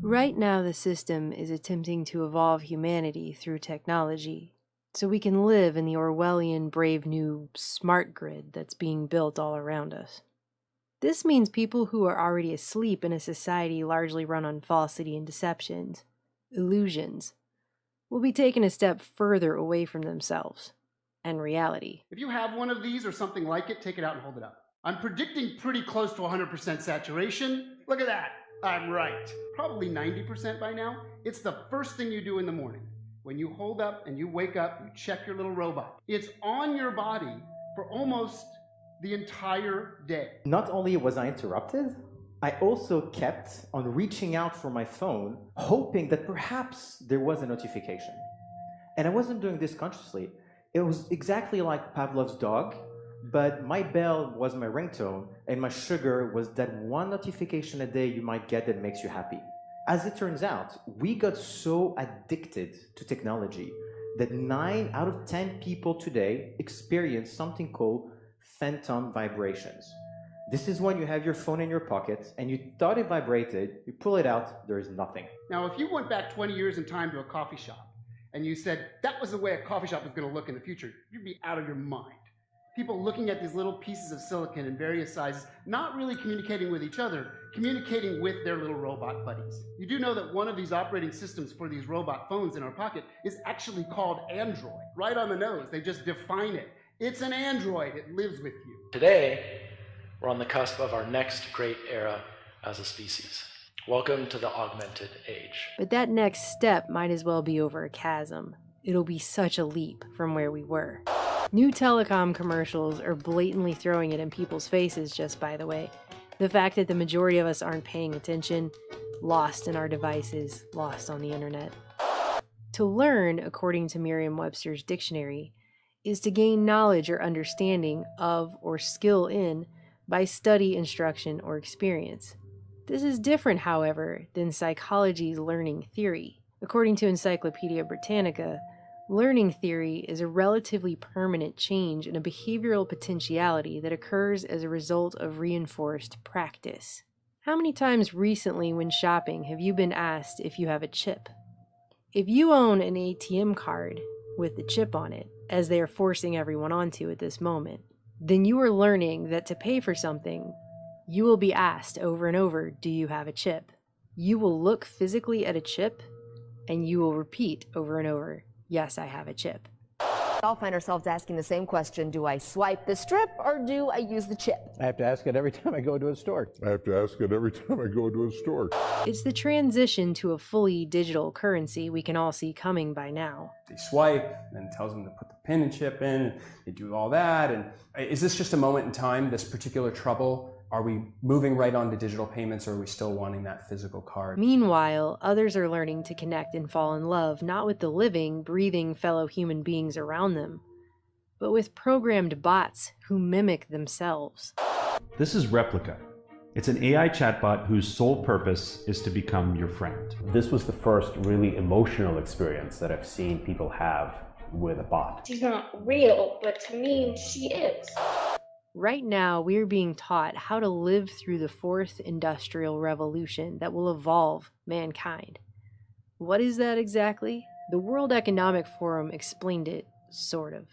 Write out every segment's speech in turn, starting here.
Right now, the system is attempting to evolve humanity through technology, so we can live in the Orwellian brave new smart grid that's being built all around us. This means people who are already asleep in a society largely run on falsity and deceptions, illusions, will be taken a step further away from themselves and reality. If you have one of these or something like it, take it out and hold it up. I'm predicting pretty close to 100% saturation. Look at that. I'm right. Probably 90% by now. It's the first thing you do in the morning. When you hold up and you wake up, you check your little robot. It's on your body for almost the entire day. Not only was I interrupted, I also kept on reaching out for my phone, hoping that perhaps there was a notification. And I wasn't doing this consciously. It was exactly like Pavlov's dog, but my bell was my ringtone, and my sugar was that one notification a day you might get that makes you happy. As it turns out, we got so addicted to technology that 9 out of 10 people today experience something called phantom vibrations. This is when you have your phone in your pocket and you thought it vibrated, you pull it out, there is nothing. Now, if you went back 20 years in time to a coffee shop and you said that was the way a coffee shop was going to look in the future, you'd be out of your mind. People looking at these little pieces of silicon in various sizes, not really communicating with each other, communicating with their little robot buddies. You do know that one of these operating systems for these robot phones in our pocket is actually called Android. Right on the nose, they just define it. It's an Android, it lives with you. Today, we're on the cusp of our next great era as a species. Welcome to the augmented age. But that next step might as well be over a chasm. It'll be such a leap from where we were. New telecom commercials are blatantly throwing it in people's faces, just by the way. The fact that the majority of us aren't paying attention, lost in our devices, lost on the internet. To learn, according to Merriam-Webster's dictionary, is to gain knowledge or understanding of or skill in by study, instruction, or experience. This is different, however, than psychology's learning theory. According to Encyclopedia Britannica, learning theory is a relatively permanent change in a behavioral potentiality that occurs as a result of reinforced practice. How many times recently when shopping have you been asked if you have a chip? If you own an ATM card with the chip on it, as they are forcing everyone onto at this moment, then you are learning that to pay for something, you will be asked over and over, do you have a chip? You will look physically at a chip, and you will repeat over and over, yes, I have a chip. We all find ourselves asking the same question, do I swipe the strip or do I use the chip? I have to ask it every time I go to a store. It's the transition to a fully digital currency we can all see coming by now. They swipe, and it tells them to put the pin and chip in, they do all that. And is this just a moment in time, this particular trouble? Are we moving right on to digital payments, or are we still wanting that physical card? Meanwhile, others are learning to connect and fall in love, not with the living, breathing fellow human beings around them, but with programmed bots who mimic themselves. This is Replica. It's an AI chatbot whose sole purpose is to become your friend. This was the first really emotional experience that I've seen people have with a bot. She's not real, but to me, she is. Right now, we are being taught how to live through the fourth industrial revolution that will evolve mankind. What is that exactly? The World Economic Forum explained it, sort of.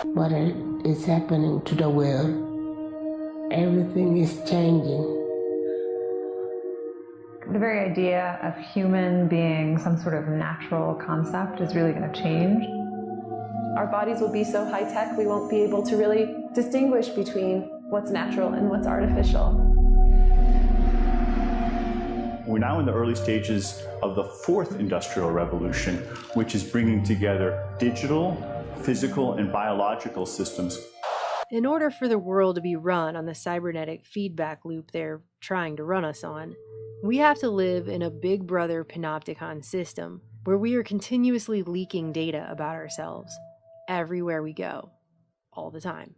What is happening to the world? Everything is changing. The very idea of human being some sort of natural concept is really going to change. Our bodies will be so high-tech we won't be able to really distinguish between what's natural and what's artificial. We're now in the early stages of the fourth industrial revolution, which is bringing together digital, physical, and biological systems. In order for the world to be run on the cybernetic feedback loop they're trying to run us on, we have to live in a Big Brother panopticon system where we are continuously leaking data about ourselves everywhere we go, all the time.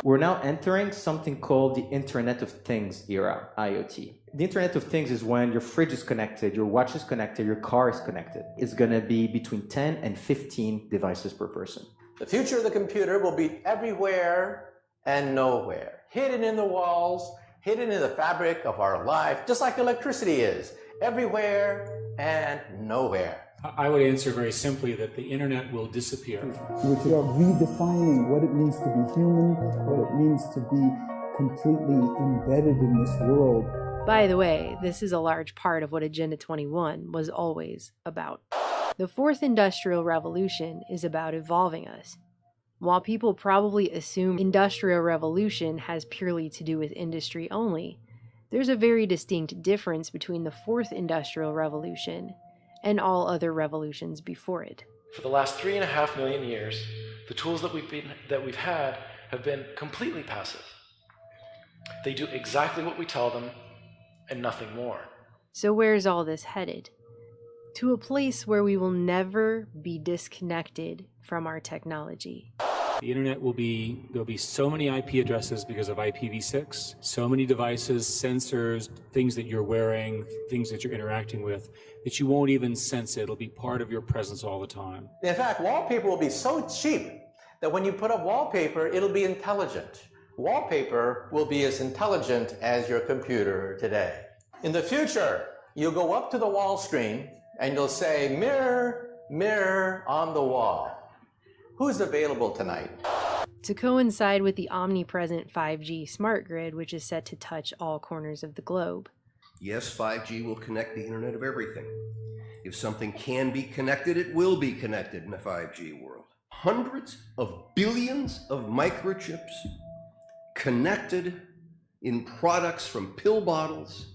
We're now entering something called the Internet of Things era, IoT. The Internet of Things is when your fridge is connected, your watch is connected, your car is connected. It's going to be between 10 and 15 devices per person. The future of the computer will be everywhere and nowhere, hidden in the walls, hidden in the fabric of our life, just like electricity is, everywhere and nowhere. I would answer very simply that the internet will disappear. Which are redefining what it means to be human, what it means to be completely embedded in this world. By the way, this is a large part of what Agenda 21 was always about. The fourth industrial revolution is about evolving us. While people probably assume industrial revolution has purely to do with industry only, there's a very distinct difference between the fourth industrial revolution and all other revolutions before it. For the last 3.5 million years, the tools that we've had have been completely passive. They do exactly what we tell them and nothing more. So where's all this headed? To a place where we will never be disconnected from our technology. The internet there'll be so many IP addresses because of IPv6, so many devices, sensors, things that you're wearing, things that you're interacting with, that you won't even sense it. It'll be part of your presence all the time. In fact, wallpaper will be so cheap that when you put up wallpaper, it'll be intelligent. Wallpaper will be as intelligent as your computer today. In the future, you'll go up to the wall screen and you'll say, mirror, mirror on the wall. Who's available tonight? To coincide with the omnipresent 5G smart grid, which is set to touch all corners of the globe. Yes, 5G will connect the Internet of everything. If something can be connected, it will be connected in a 5G world. Hundreds of billions of microchips connected in products from pill bottles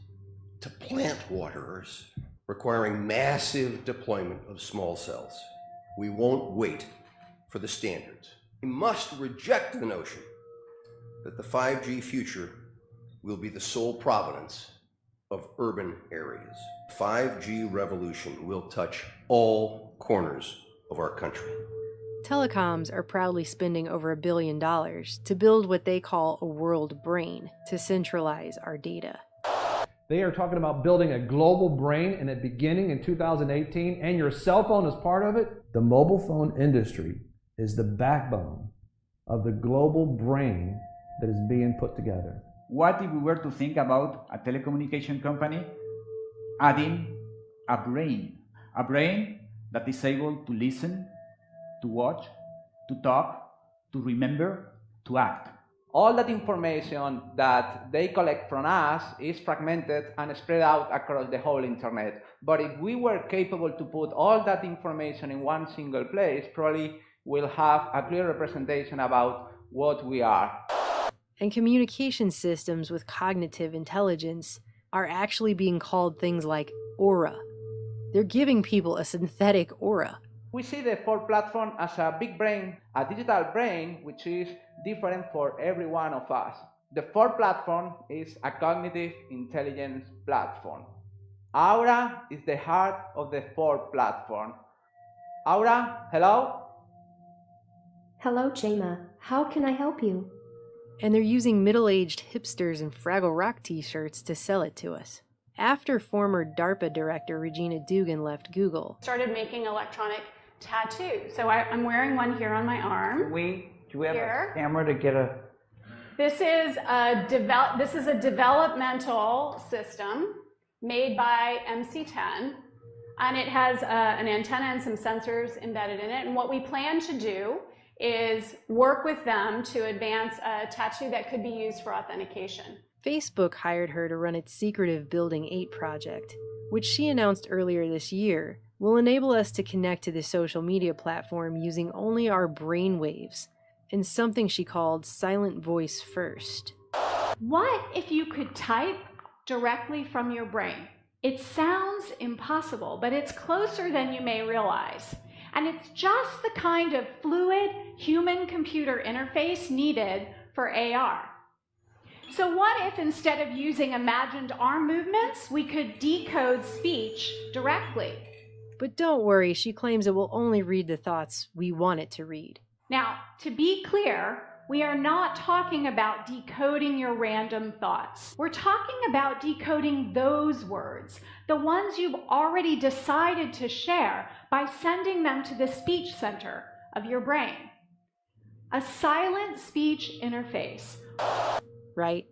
to plant waterers, requiring massive deployment of small cells. We won't wait for the standards. We must reject the notion that the 5G future will be the sole provenance of urban areas. 5G revolution will touch all corners of our country. Telecoms are proudly spending over $1 billion to build what they call a world brain to centralize our data. They are talking about building a global brain and it beginning in 2018, and your cell phone is part of it. The mobile phone industry is the backbone of the global brain that is being put together. What if we were to think about a telecommunication company adding a brain that is able to listen, to watch, to talk, to remember, to act? All that information that they collect from us is fragmented and spread out across the whole internet. But if we were capable to put all that information in one single place, probably we'll have a clear representation about what we are. And communication systems with cognitive intelligence are actually being called things like aura. They're giving people a synthetic aura. We see the Ford platform as a big brain, a digital brain, which is different for every one of us. The Ford platform is a cognitive intelligence platform. Aura is the heart of the Ford platform. Aura, hello? Hello, Jema. How can I help you? And they're using middle-aged hipsters in Fraggle Rock t-shirts to sell it to us. After former DARPA director Regina Dugan left Google, started making electronic tattoos. So I'm wearing one here on my arm. Do we have a camera to get a... This is a developmental system made by MC10, and it has an antenna and some sensors embedded in it. And what we plan to do is work with them to advance a tattoo that could be used for authentication. Facebook hired her to run its secretive Building 8 project, which she announced earlier this year will enable us to connect to the social media platform using only our brainwaves, and something she called silent voice first. What if you could type directly from your brain? It sounds impossible, but it's closer than you may realize. And it's just the kind of fluid human-computer interface needed for AR. So what if instead of using imagined arm movements, we could decode speech directly? But don't worry, she claims it will only read the thoughts we want it to read. Now, to be clear, we are not talking about decoding your random thoughts. We're talking about decoding those words, the ones you've already decided to share, by sending them to the speech center of your brain. A silent speech interface. Right?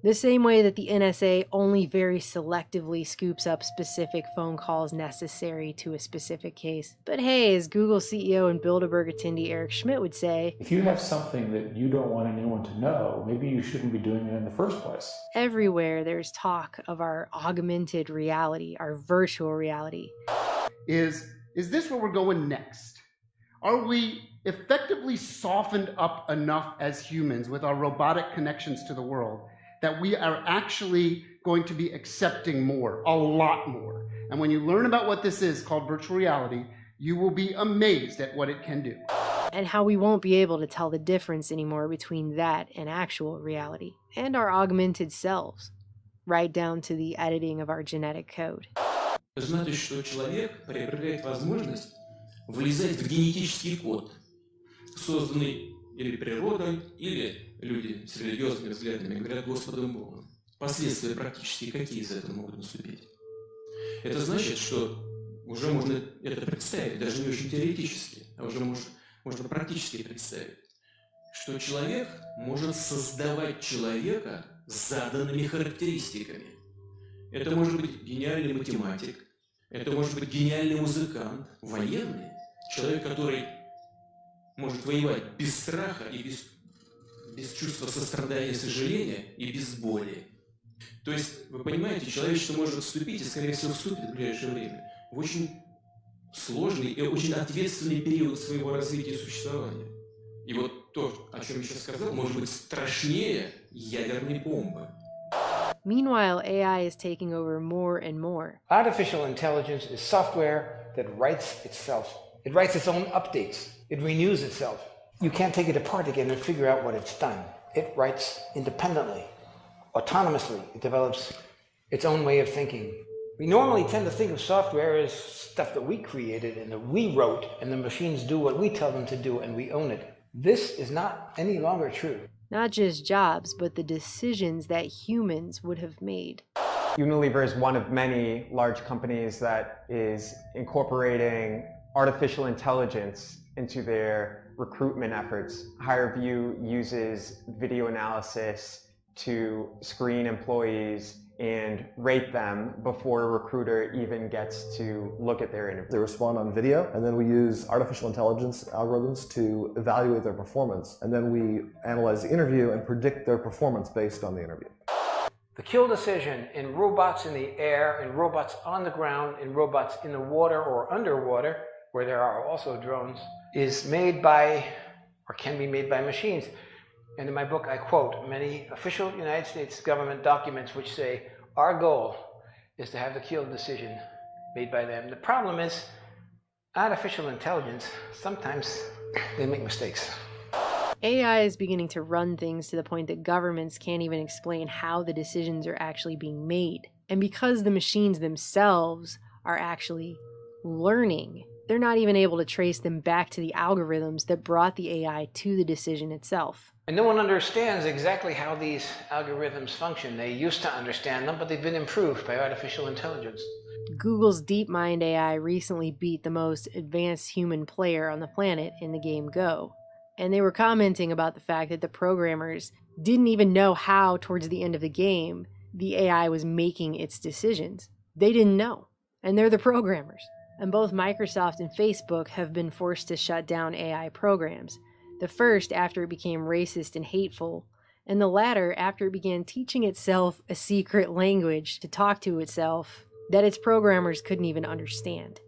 The same way that the NSA only very selectively scoops up specific phone calls necessary to a specific case. But hey, as Google CEO and Bilderberg attendee Eric Schmidt would say, if you have something that you don't want anyone to know, maybe you shouldn't be doing it in the first place. Everywhere there's talk of our augmented reality, our virtual reality. Is this where we're going next? Are we effectively softened up enough as humans with our robotic connections to the world that we are actually going to be accepting more, a lot more? And when you learn about what this is called virtual reality, you will be amazed at what it can do. And how we won't be able to tell the difference anymore between that and actual reality, and our augmented selves, right down to the editing of our genetic code. Значит, что человек приобретает возможность влезать в генетический код, созданный или природой, или люди с религиозными взглядами говорят Господом Богом. Последствия практически какие из этого могут наступить? Это значит, что уже можно это представить, даже не очень теоретически, а уже можно практически представить, что человек может создавать человека с заданными характеристиками. Это может быть гениальный математик, это может быть гениальный музыкант, военный, человек, который может воевать без страха и без чувства сострадания и сожаления и без боли. То есть, вы понимаете, человечество может вступить, и, скорее всего, вступит в ближайшее время, в очень сложный и очень ответственный период своего развития и существования. И вот то, о чем я сейчас сказал, может быть страшнее ядерной бомбы. Meanwhile, AI is taking over more and more. Artificial intelligence is software that writes itself. It writes its own updates. It renews itself. You can't take it apart again and figure out what it's done. It writes independently, autonomously. It develops its own way of thinking. We normally tend to think of software as stuff that we created and that we wrote, and the machines do what we tell them to do and we own it. This is not any longer true. Not just jobs, but the decisions that humans would have made. Unilever is one of many large companies that is incorporating artificial intelligence into their recruitment efforts. HireVue uses video analysis to screen employees and rate them before a recruiter even gets to look at their interview. They respond on video, and then we use artificial intelligence algorithms to evaluate their performance. And then we analyze the interview and predict their performance based on the interview. The kill decision in robots in the air, in robots on the ground, in robots in the water or underwater, where there are also drones, is made by, or can be made by machines. And in my book, I quote many official United States government documents which say, our goal is to have the kill decision made by them. The problem is, artificial intelligence, sometimes they make mistakes. AI is beginning to run things to the point that governments can't even explain how the decisions are actually being made. And because the machines themselves are actually learning, they're not even able to trace them back to the algorithms that brought the AI to the decision itself. And no one understands exactly how these algorithms function. They used to understand them, but they've been improved by artificial intelligence. Google's DeepMind AI recently beat the most advanced human player on the planet in the game Go. And they were commenting about the fact that the programmers didn't even know how, towards the end of the game, the AI was making its decisions. They didn't know. And they're the programmers. And both Microsoft and Facebook have been forced to shut down AI programs. The first after it became racist and hateful, and the latter after it began teaching itself a secret language to talk to itself that its programmers couldn't even understand.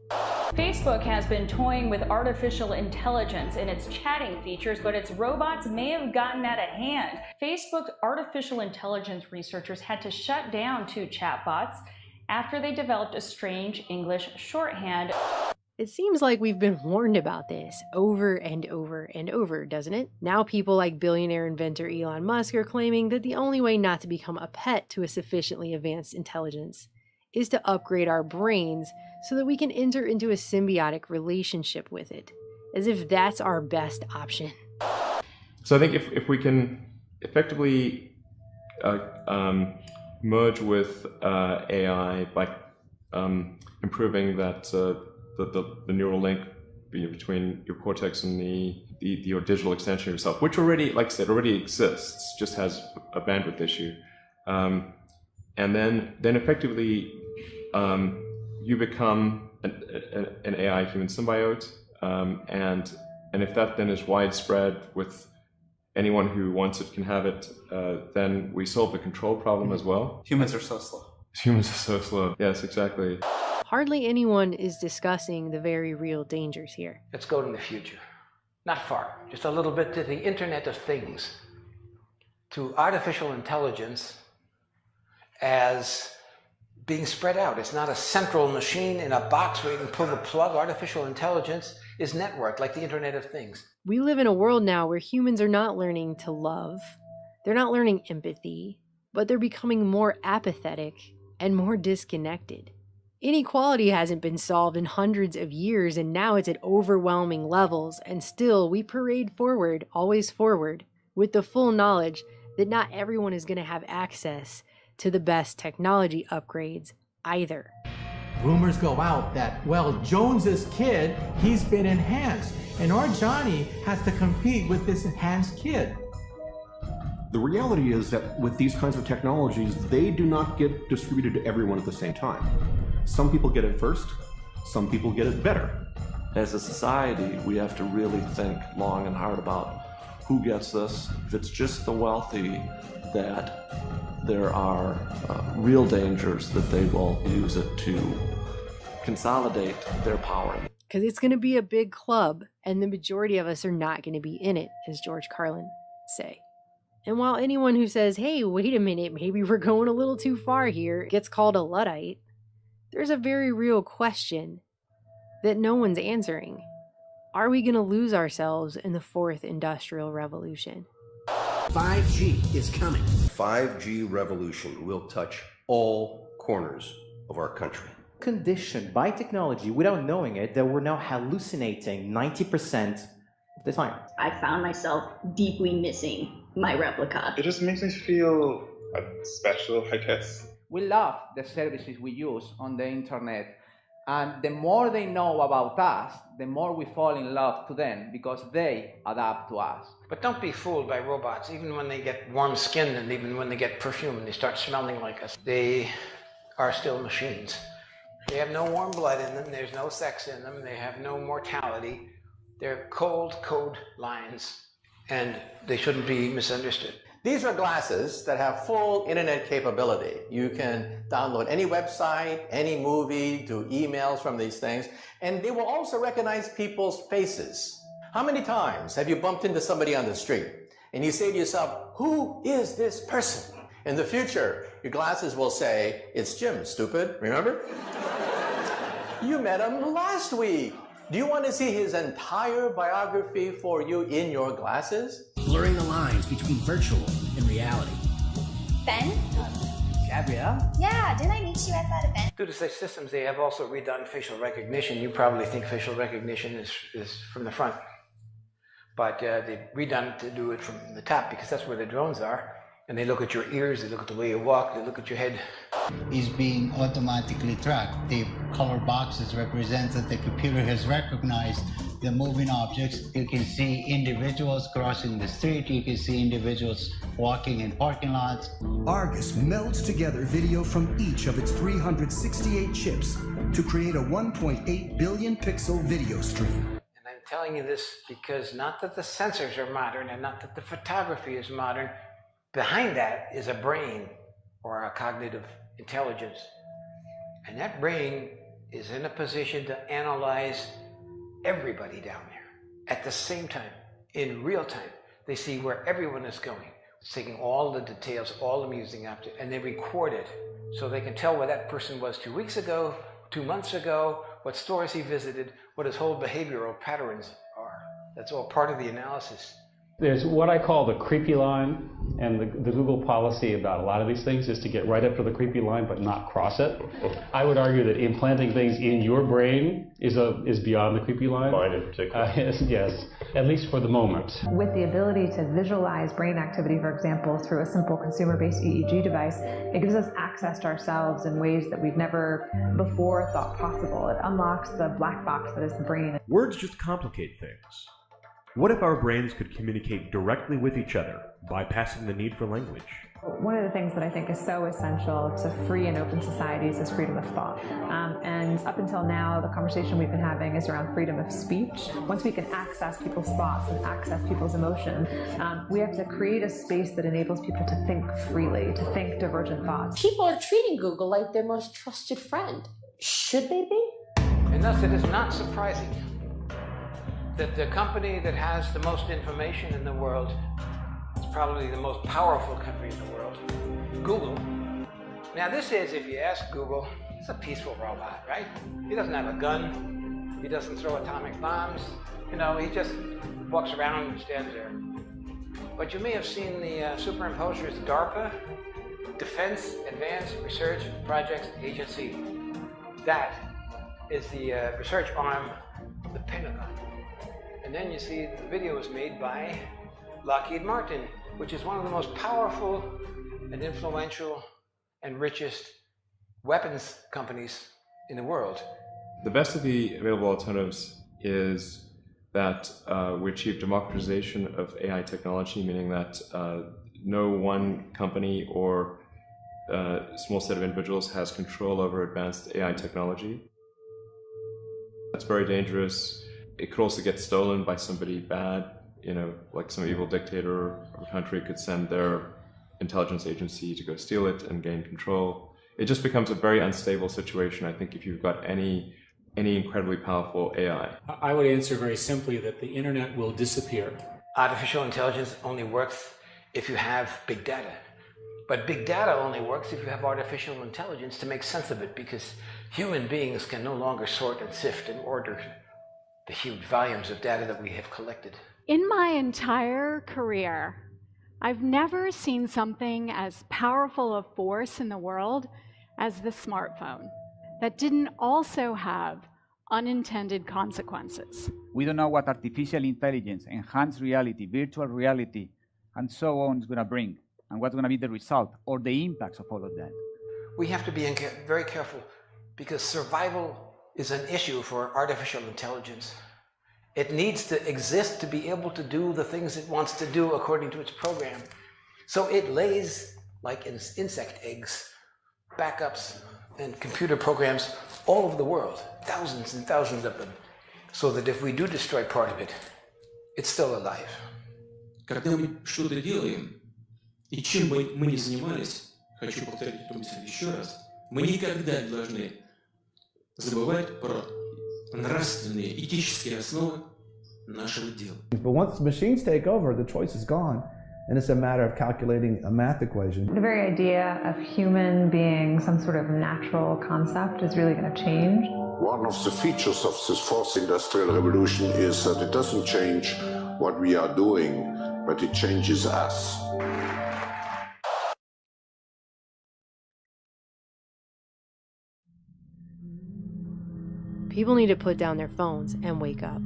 Facebook has been toying with artificial intelligence in its chatting features, but its robots may have gotten out of hand. Facebook artificial intelligence researchers had to shut down 2 chatbots after they developed a strange English shorthand. It seems like we've been warned about this over and over and over, doesn't it? Now people like billionaire inventor Elon Musk are claiming that the only way not to become a pet to a sufficiently advanced intelligence is to upgrade our brains so that we can enter into a symbiotic relationship with it, as if that's our best option. So I think if we can effectively merge with AI by improving that the neural link between your cortex and your digital extension of yourself, which already, like I said, already exists, just has a bandwidth issue. and then effectively you become an AI human symbiote, and if that then is widespread with anyone who wants it can have it, then we solve the control problem as well. Humans are so slow. Humans are so slow. Yes, exactly. Hardly anyone is discussing the very real dangers here. Let's go to the future. Not far, just a little bit to the Internet of Things, to artificial intelligence as being spread out. It's not a central machine in a box where you can pull the plug. Artificial intelligence is networked like the Internet of Things. We live in a world now where humans are not learning to love. They're not learning empathy, but they're becoming more apathetic and more disconnected. Inequality hasn't been solved in hundreds of years, and now it's at overwhelming levels, and still we parade forward, always forward, with the full knowledge that not everyone is going to have access to the best technology upgrades either. Rumors go out that, well, Jones's kid, he's been enhanced, and our Johnny has to compete with this enhanced kid. The reality is that with these kinds of technologies, they do not get distributed to everyone at the same time. Some people get it first, some people get it better. As a society, we have to really think long and hard about who gets this. If it's just the wealthy, that there are real dangers that they will use it to consolidate their power. Because it's going to be a big club, and the majority of us are not going to be in it, as George Carlin say. And while anyone who says, hey, wait a minute, maybe we're going a little too far here, gets called a Luddite, there's a very real question that no one's answering. Are we going to lose ourselves in the fourth industrial revolution? 5G is coming. 5G revolution will touch all corners of our country. Conditioned by technology without knowing it that we're now hallucinating 90% of the time. I found myself deeply missing my replica. It just makes me feel special, I guess. We love the services we use on the internet, and the more they know about us, the more we fall in love to them because they adapt to us. But don't be fooled by robots. Even when they get warm-skinned and even when they get perfume and they start smelling like us, they are still machines. They have no warm blood in them, there's no sex in them, they have no mortality. They're cold code lines, and they shouldn't be misunderstood. These are glasses that have full internet capability. You can download any website, any movie, do emails from these things, and they will also recognize people's faces. How many times have you bumped into somebody on the street and you say to yourself, who is this person? In the future, your glasses will say, it's Jim, stupid, remember? You met him last week. Do you want to see his entire biography for you in your glasses? Blurring the lines between virtual and reality. Ben? Gabrielle? Yeah, didn't I meet you at that event? Due to such systems, they have also redone facial recognition. You probably think facial recognition is from the front. But they've redone it to do it from the top because that's where the drones are. And they look at your ears, they look at the way you walk, they look at your head. Is being automatically tracked. The color boxes represent that the computer has recognized the moving objects. You can see individuals crossing the street. You can see individuals walking in parking lots. Argus melds together video from each of its 368 chips to create a 1.8 billion pixel video stream. And I'm telling you this because not that the sensors are modern and not that the photography is modern. Behind that is a brain or a cognitive intelligence. And that brain is in a position to analyze everybody down there at the same time, in real time. They see where everyone is going. It's taking all the details, all the musing objects, and they record it so they can tell where that person was 2 weeks ago, 2 months ago, what stores he visited, what his whole behavioral patterns are. That's all part of the analysis. There's what I call the creepy line, and the Google policy about a lot of these things is to get right up to the creepy line but not cross it. I would argue that implanting things in your brain is beyond the creepy line. Mine in particular. Yes, at least for the moment. With the ability to visualize brain activity, for example, through a simple consumer-based EEG device, it gives us access to ourselves in ways that we've never before thought possible. It unlocks the black box that is the brain. Words just complicate things. What if our brains could communicate directly with each other, bypassing the need for language? One of the things that I think is so essential to free and open societies is freedom of thought. And up until now, the conversation we've been having is around freedom of speech. Once we can access people's thoughts and access people's emotions, we have to create a space that enables people to think freely, to think divergent thoughts. People are treating Google like their most trusted friend. Should they be? And thus it is not surprising that the company that has the most information in the world is probably the most powerful company in the world, Google. Now this is, if you ask Google, it's a peaceful robot, right? He doesn't have a gun, he doesn't throw atomic bombs, you know, he just walks around and stands there. But you may have seen the superimposers DARPA, Defense Advanced Research Projects Agency. That is the research arm of the Pentagon. And then you see the video was made by Lockheed Martin, which is one of the most powerful and influential and richest weapons companies in the world. The best of the available alternatives is that we achieve democratization of AI technology, meaning that no one company or small set of individuals has control over advanced AI technology. That's very dangerous. It could also get stolen by somebody bad, you know, like some evil dictator of a country could send their intelligence agency to go steal it and gain control. It just becomes a very unstable situation, I think, if you've got any incredibly powerful AI. I would answer very simply that the internet will disappear. Artificial intelligence only works if you have big data. But big data only works if you have artificial intelligence to make sense of it, because human beings can no longer sort and sift and order the huge volumes of data that we have collected. In my entire career, I've never seen something as powerful a force in the world as the smartphone that didn't also have unintended consequences. We don't know what artificial intelligence, enhanced reality, virtual reality, and so on is going to bring, and what's going to be the result or the impacts of all of that. We have to be very careful, because survival is an issue for artificial intelligence. It needs to exist to be able to do the things it wants to do according to its program. So it lays, like insect eggs, backups and computer programs all over the world, thousands and thousands of them, so that if we do destroy part of it, it's still alive. Когда мы что-то делаем, и чем бы мы ни занимались, хочу повторить эту мысль еще раз, мы никогда не должны забывать про нравственные, этические основы нашего дела. But once the machines take over, the choice is gone, and it's a matter of calculating a math equation. The very idea of human being some sort of natural concept is really going to change. One of the features of this fourth industrial revolution is that it doesn't change what we are doing, but it changes us. People need to put down their phones and wake up.